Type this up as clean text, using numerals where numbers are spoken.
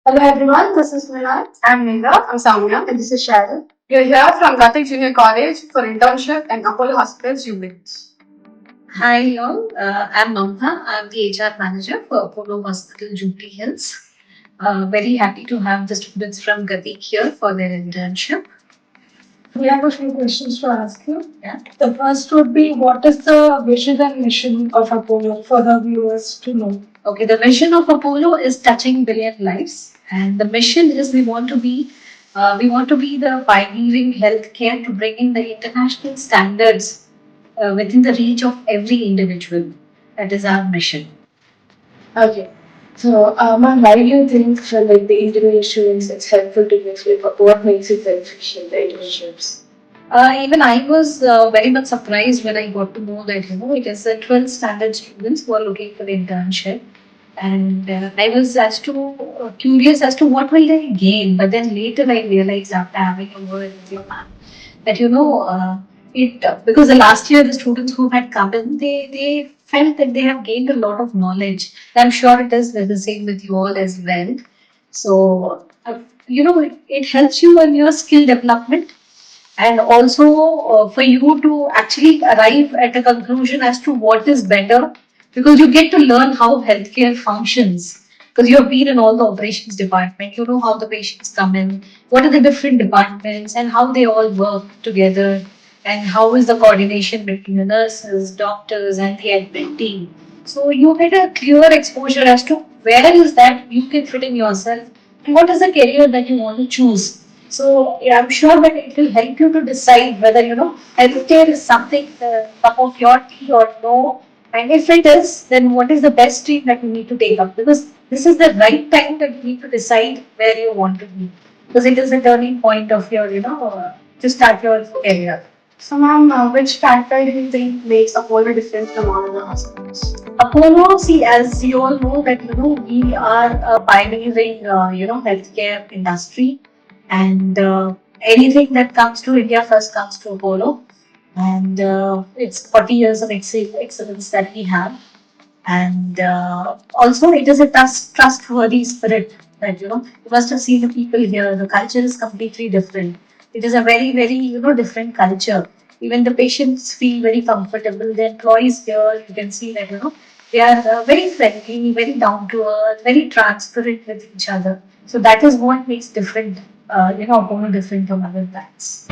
Hello everyone, this is Vinay. I'm Neera. I'm Samya. And this is Sharon. We are here from Gatik Junior College for internship and Apollo Hospitals units. Hi all, I'm Mamta. I'm the HR manager for Apollo Hospital Jubilee Hills. Very happy to have the students from Gatik here for their internship. We have a few questions to ask you. Yeah. The first would be what is the vision and mission of Apollo for the viewers to know? Okay, the vision of Apollo is touching billion lives, and the mission is we want to be the pioneering healthcare to bring in the international standards within the reach of every individual. That is our mission. Okay. So, ma'am, why do you think like the international it's helpful to mix with what makes it beneficial, the internships? Even I was very much surprised when I got to know that it is the 12th standard students who are looking for the internship, and I was as to curious as to what will they gain. But then later I realized after having a word with your ma'am that it because the last year the students who had come in they felt that they have gained a lot of knowledge. I'm sure it is the same with you all as well. So it helps you in your skill development, and also for you to actually arrive at a conclusion as to what is better, because you get to learn how healthcare functions, because you have been in all the operations department. You know how the patients come in, what are the different departments and how they all work together, and how is the coordination between the nurses, doctors and the admin team. So you get a clear exposure as to where is that you can fit in yourself, and what is the career that you want to choose. So yeah, I'm sure that it will help you to decide whether healthcare is something cup of your tea or no. And if it is, then what is the best stream that you need to take up? Because this is the right time that you need to decide where you want to be. Because it is the turning point of your, to start your career. So, ma'am, which factor do you think makes Apollo different from all other hospitals? Apollo, see, as you all know, that we are a pioneering, healthcare industry, and anything that comes to India first comes to Apollo, and it's 40 years of excellence that we have, and also it is a trustworthy spirit that you must have seen the people here. The culture is completely different. It is a very very different culture. Even the patients feel very comfortable. The employees here, you can see that they are very friendly, very down to earth, very transparent with each other. So that is what makes different, Apollo different from other brands.